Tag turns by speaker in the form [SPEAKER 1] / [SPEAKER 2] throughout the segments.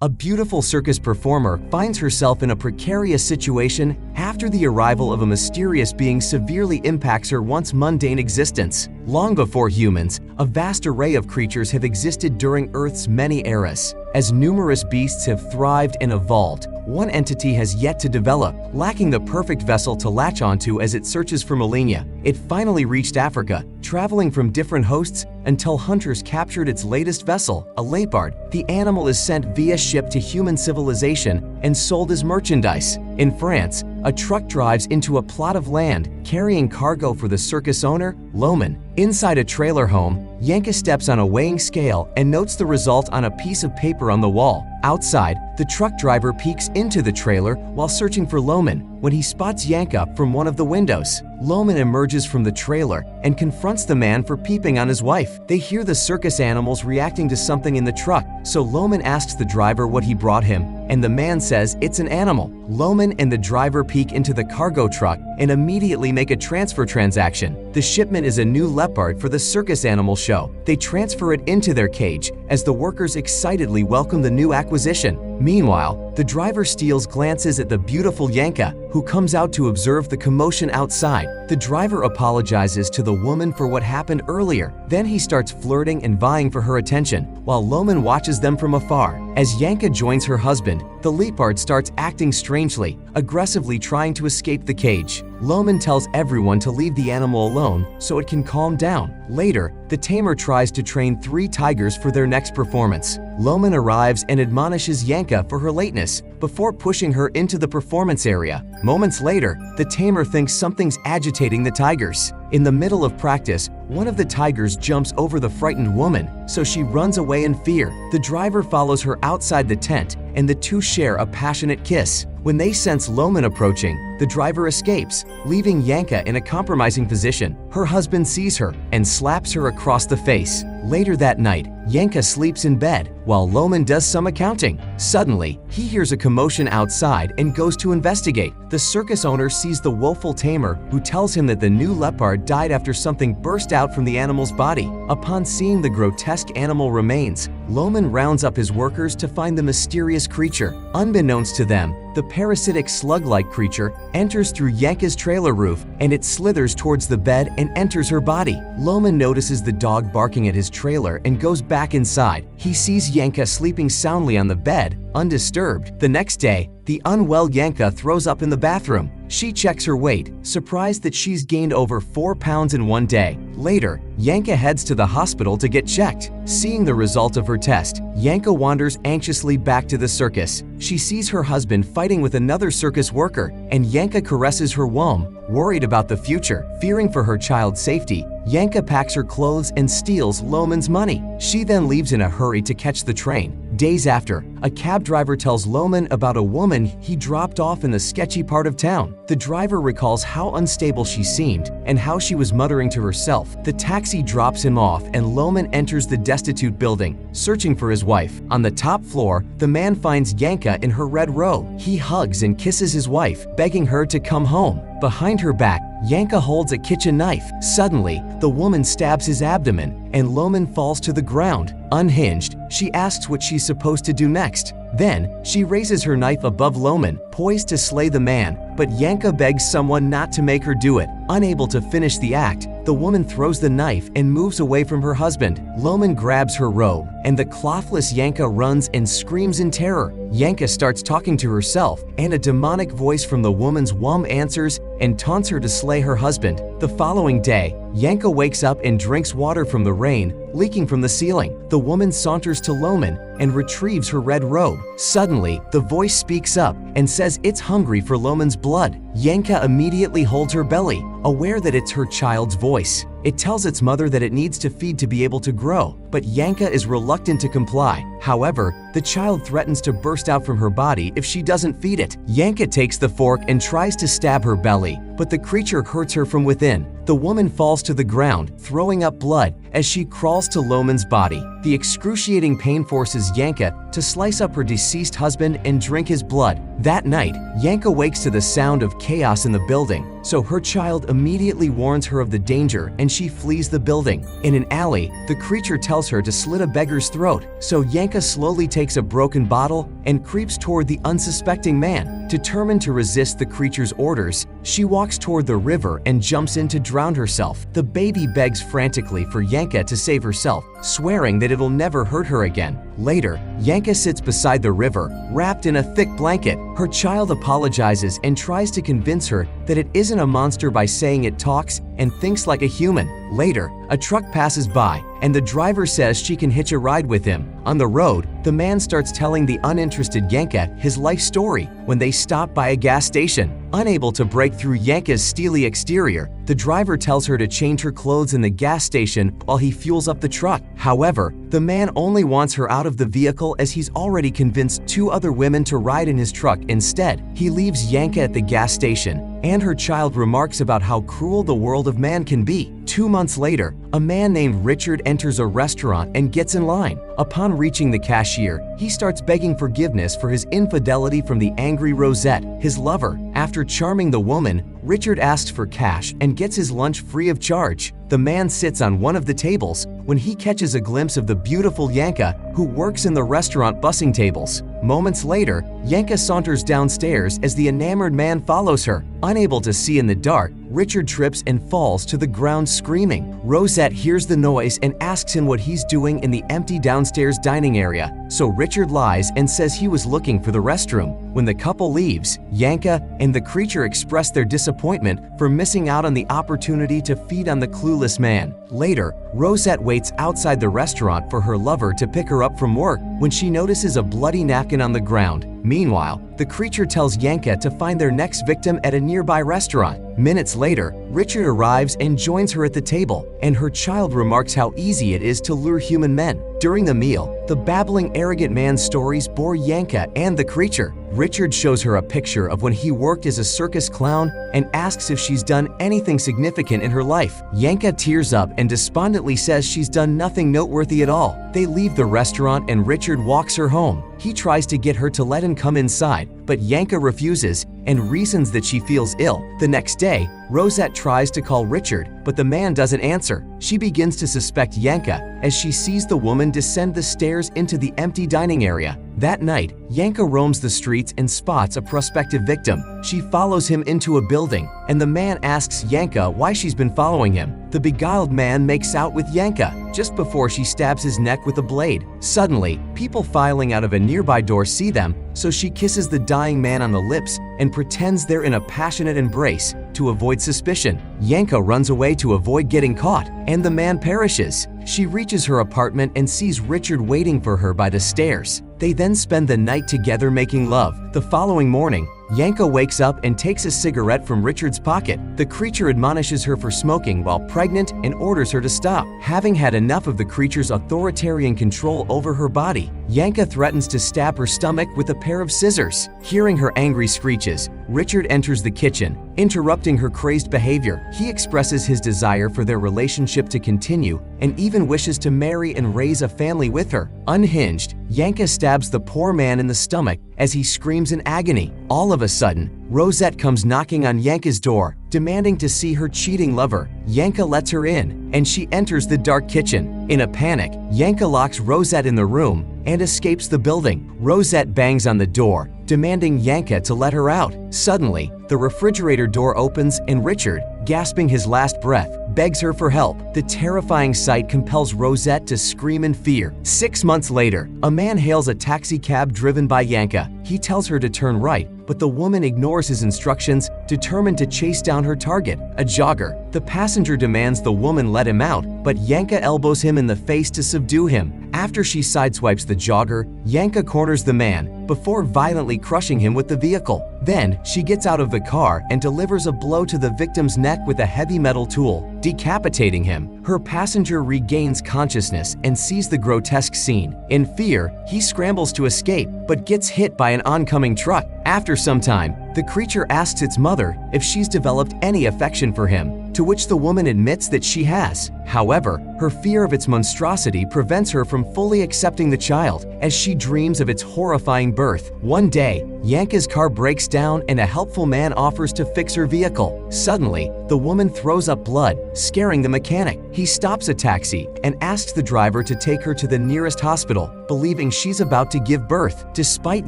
[SPEAKER 1] A beautiful circus performer finds herself in a precarious situation after the arrival of a mysterious being severely impacts her once mundane existence. Long before humans, a vast array of creatures have existed during Earth's many eras. As numerous beasts have thrived and evolved, one entity has yet to develop, lacking the perfect vessel to latch onto as it searches for millennia. It finally reached Africa, traveling from different hosts until hunters captured its latest vessel, a leopard. The animal is sent via ship to human civilization and sold as merchandise. In France, a truck drives into a plot of land carrying cargo for the circus owner, Loman. Inside a trailer home, Yanka steps on a weighing scale and notes the result on a piece of paper on the wall. Outside, the truck driver peeks into the trailer while searching for Loman when he spots Yanka from one of the windows. Loman emerges from the trailer and confronts the man for peeping on his wife. They hear the circus animals reacting to something in the truck, so Loman asks the driver what he brought him, and the man says it's an animal. Loman and the driver peek into the cargo truck and immediately make a transfer transaction. The shipment is a new leopard for the circus animal show. They transfer it into their cage as the workers excitedly welcome the new acquisition. Meanwhile, the driver steals glances at the beautiful Yanka, who comes out to observe the commotion outside. The driver apologizes to the woman for what happened earlier. Then he starts flirting and vying for her attention, while Loman watches them from afar. As Yanka joins her husband, the leopard starts acting strangely, aggressively trying to escape the cage. Loman tells everyone to leave the animal alone so it can calm down. Later, the tamer tries to train 3 tigers for their next performance. Loman arrives and admonishes Yanka for her lateness before pushing her into the performance area. Moments later, the tamer thinks something's agitating the tigers. In the middle of practice, one of the tigers jumps over the frightened woman, so she runs away in fear. The driver follows her outside the tent, and the two share a passionate kiss. When they sense Loman approaching, the driver escapes, leaving Yanka in a compromising position. Her husband sees her and slaps her across the face. Later that night, Yanka sleeps in bed while Loman does some accounting. Suddenly, he hears a commotion outside and goes to investigate. The circus owner sees the woeful tamer, who tells him that the new leopard died after something burst out from the animal's body. Upon seeing the grotesque animal remains, Loman rounds up his workers to find the mysterious creature. Unbeknownst to them, the parasitic slug-like creature enters through Yanka's trailer roof, and it slithers towards the bed and enters her body. Loman notices the dog barking at his trailer and goes back inside. He sees Yanka sleeping soundly on the bed, undisturbed. The next day, the unwell Yanka throws up in the bathroom. She checks her weight, surprised that she's gained over 4 pounds in one day. Later, Yanka heads to the hospital to get checked. Seeing the result of her test, Yanka wanders anxiously back to the circus. She sees her husband fighting with another circus worker, and Yanka caresses her womb, worried about the future. Fearing for her child's safety, Yanka packs her clothes and steals Loman's money. She then leaves in a hurry to catch the train. Days after, a cab driver tells Loman about a woman he dropped off in the sketchy part of town. The driver recalls how unstable she seemed and how she was muttering to herself. The taxi drops him off and Loman enters the destitute building, searching for his wife. On the top floor, the man finds Yanka in her red robe. He hugs and kisses his wife, begging her to come home. Behind her back, Yanka holds a kitchen knife. Suddenly, the woman stabs his abdomen, and Loman falls to the ground. Unhinged, she asks what she's supposed to do next. Then, she raises her knife above Loman, poised to slay the man, but Yanka begs someone not to make her do it. Unable to finish the act, the woman throws the knife and moves away from her husband. Loman grabs her robe, and the clothless Yanka runs and screams in terror. Yanka starts talking to herself, and a demonic voice from the woman's womb answers and taunts her to slay her husband. The following day, Yanka wakes up and drinks water from the rain, leaking from the ceiling. The woman saunters to Loman and retrieves her red robe. Suddenly, the voice speaks up and says it's hungry for Loman's blood. Yanka immediately holds her belly, aware that it's her child's voice. It tells its mother that it needs to feed to be able to grow, but Yanka is reluctant to comply. However, the child threatens to burst out from her body if she doesn't feed it. Yanka takes the fork and tries to stab her belly, but the creature hurts her from within. The woman falls to the ground, throwing up blood as she crawls to Loman's body. The excruciating pain forces Yanka to slice up her deceased husband and drink his blood. That night, Yanka wakes to the sound of chaos in the building, so her child immediately warns her of the danger and she flees the building. In an alley, the creature tells her to slit a beggar's throat, so Yanka slowly takes a broken bottle and creeps toward the unsuspecting man. Determined to resist the creature's orders, she walks toward the river and jumps in to drown herself. The baby begs frantically for Yanka to save herself, swearing that it'll never hurt her again. Later, Yanka sits beside the river, wrapped in a thick blanket. Her child apologizes and tries to convince her that it isn't a monster by saying it talks and thinks like a human. Later, a truck passes by, and the driver says she can hitch a ride with him. On the road, the man starts telling the uninterested Yanka his life story when they stop by a gas station. Unable to break through Yanka's steely exterior, the driver tells her to change her clothes in the gas station while he fuels up the truck. However, the man only wants her out of the vehicle as he's already convinced 2 other women to ride in his truck instead. He leaves Yanka at the gas station, and her child remarks about how cruel the world of man can be. 2 months later, a man named Richard enters a restaurant and gets in line. Upon reaching the cashier, he starts begging forgiveness for his infidelity from the angry Rosette, his lover. After charming the woman, Richard asks for cash and gets his lunch free of charge. The man sits on one of the tables when he catches a glimpse of the beautiful Yanka, who works in the restaurant bussing tables. Moments later, Yanka saunters downstairs as the enamored man follows her. Unable to see in the dark, Richard trips and falls to the ground screaming. Rosette hears the noise and asks him what he's doing in the empty downstairs dining area, so Richard lies and says he was looking for the restroom. When the couple leaves, Yanka and the creature express their disappointment for missing out on the opportunity to feed on the clueless man. Later, Rosette waits outside the restaurant for her lover to pick her up from work when she notices a bloody napkin on the ground. Meanwhile, the creature tells Yanka to find their next victim at a nearby restaurant. Minutes later, Richard arrives and joins her at the table, and her child remarks how easy it is to lure human men. During the meal, the babbling, arrogant man's stories bore Yanka and the creature. Richard shows her a picture of when he worked as a circus clown and asks if she's done anything significant in her life. Yanka tears up and despondently says she's done nothing noteworthy at all. They leave the restaurant and Richard walks her home. He tries to get her to let him come inside, but Yanka refuses and reasons that she feels ill. The next day, Rosette tries to call Richard, but the man doesn't answer. She begins to suspect Yanka as she sees the woman descend the stairs into the empty dining area. That night, Yanka roams the streets and spots a prospective victim. She follows him into a building, and the man asks Yanka why she's been following him. The beguiled man makes out with Yanka just before she stabs his neck with a blade. Suddenly, people filing out of a nearby door see them, so she kisses the dying man on the lips and pretends they're in a passionate embrace to avoid suspicion. Yanka runs away to avoid getting caught, and the man perishes. She reaches her apartment and sees Richard waiting for her by the stairs. They then spend the night together making love. The following morning, Yanka wakes up and takes a cigarette from Richard's pocket. The creature admonishes her for smoking while pregnant and orders her to stop. Having had enough of the creature's authoritarian control over her body, Yanka threatens to stab her stomach with a pair of scissors. Hearing her angry screeches, Richard enters the kitchen, interrupting her crazed behavior. He expresses his desire for their relationship to continue and even wishes to marry and raise a family with her. Unhinged, Yanka stabs the poor man in the stomach as he screams in agony. All of a sudden, Rosette comes knocking on Yanka's door, demanding to see her cheating lover. Yanka lets her in, and she enters the dark kitchen. In a panic, Yanka locks Rosette in the room and escapes the building. Rosette bangs on the door, demanding Yanka to let her out. Suddenly, the refrigerator door opens and Richard, gasping his last breath, begs her for help. The terrifying sight compels Rosette to scream in fear. 6 months later, a man hails a taxi cab driven by Yanka. He tells her to turn right, but the woman ignores his instructions, determined to chase down her target, a jogger. The passenger demands the woman let him out, but Yanka elbows him in the face to subdue him. After she sideswipes the jogger, Yanka corners the man before violently crushing him with the vehicle. Then, she gets out of the car and delivers a blow to the victim's neck with a heavy metal tool, decapitating him. Her passenger regains consciousness and sees the grotesque scene. In fear, he scrambles to escape, but gets hit by an oncoming truck. After some time, the creature asks its mother if she's developed any affection for him. to which the woman admits that she has. However, her fear of its monstrosity prevents her from fully accepting the child as she dreams of its horrifying birth. One day, Yanka's car breaks down and a helpful man offers to fix her vehicle. Suddenly, the woman throws up blood, scaring the mechanic. He stops a taxi and asks the driver to take her to the nearest hospital, believing she's about to give birth. Despite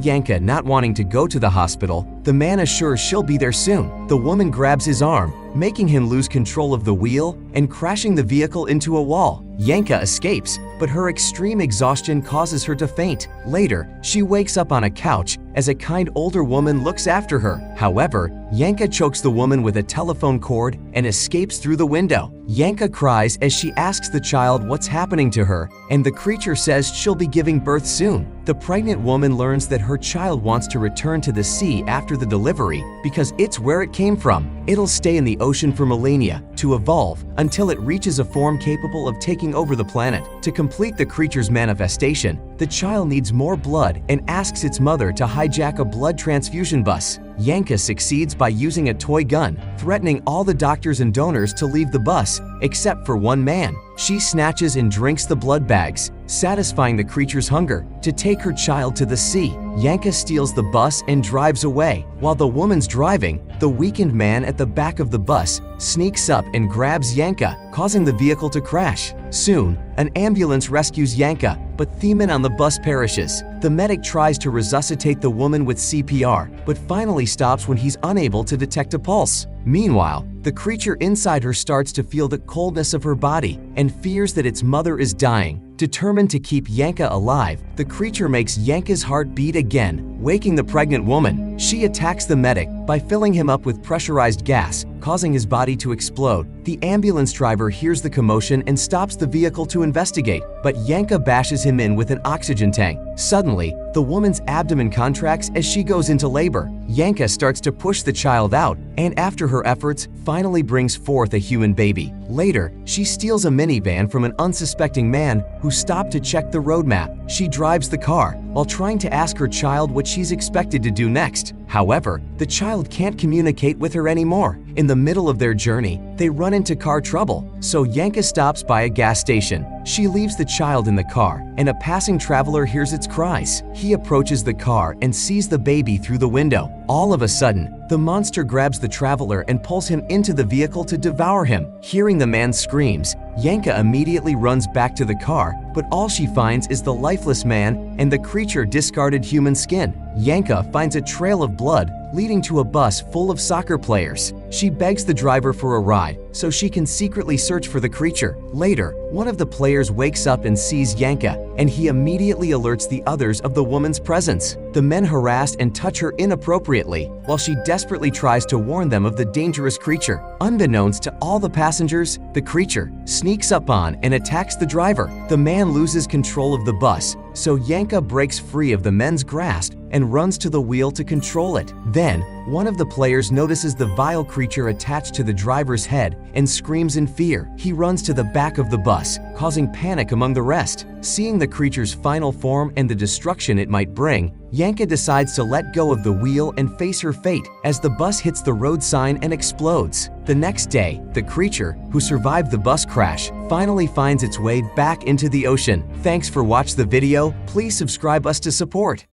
[SPEAKER 1] Yanka not wanting to go to the hospital, the man assures she'll be there soon. The woman grabs his arm, making him lose control of the wheel and crashing the vehicle into a wall. Yanka escapes, but her extreme exhaustion causes her to faint. Later, she wakes up on a couch as a kind older woman looks after her. However, Yanka chokes the woman with a telephone cord and escapes through the window. Yanka cries as she asks the child what's happening to her, and the creature says she'll be giving birth soon. The pregnant woman learns that her child wants to return to the sea after the delivery because it's where it came from. It'll stay in the ocean for millennia to evolve until it reaches a form capable of taking over the planet. To complete the creature's manifestation, the child needs more blood and asks its mother to hijack a blood transfusion bus. Yanka succeeds by using a toy gun, threatening all the doctors and donors to leave the bus, except for one man. She snatches and drinks the blood bags, satisfying the creature's hunger to take her child to the sea. Yanka steals the bus and drives away. While the woman's driving, the weakened man at the back of the bus sneaks up and grabs Yanka, causing the vehicle to crash. Soon, an ambulance rescues Yanka, but Theman on the bus perishes. The medic tries to resuscitate the woman with CPR, but finally stops when he's unable to detect a pulse. Meanwhile, the creature inside her starts to feel the coldness of her body and fears that its mother is dying. Determined to keep Yanka alive, the creature makes Yanka's heart beat again, waking the pregnant woman. She attacks the medic by filling him up with pressurized gas, causing his body to explode. The ambulance driver hears the commotion and stops the vehicle to investigate, but Yanka bashes him in with an oxygen tank. Suddenly, the woman's abdomen contracts as she goes into labor. Yanka starts to push the child out, and after her efforts, finally brings forth a human baby. Later, she steals a minivan from an unsuspecting man who stopped to check the road map. She drives the car while trying to ask her child what she's expected to do next. However, the child can't communicate with her anymore. In the middle of their journey, they run into car trouble, so Yanka stops by a gas station. She leaves the child in the car, and a passing traveler hears its cries. He approaches the car and sees the baby through the window. All of a sudden, the monster grabs the traveler and pulls him into the vehicle to devour him. Hearing the man's screams, Yanka immediately runs back to the car, but all she finds is the lifeless man and the creature discarded human skin. Yanka finds a trail of blood leading to a bus full of soccer players. She begs the driver for a ride so she can secretly search for the creature. Later, one of the players wakes up and sees Yanka, and he immediately alerts the others of the woman's presence. The men harass and touch her inappropriately, while she desperately tries to warn them of the dangerous creature. Unbeknownst to all the passengers, the creature sneaks up on and attacks the driver. The man loses control of the bus, so Yanka breaks free of the men's grasp and runs to the wheel to control it. Then, one of the players notices the vile creature attached to the driver's head and screams in fear. He runs to the back of the bus, causing panic among the rest. Seeing the creature's final form and the destruction it might bring, Yanka decides to let go of the wheel and face her fate as the bus hits the road sign and explodes. The next day, the creature, who survived the bus crash, finally finds its way back into the ocean. Thanks for watching the video. Please subscribe us to support.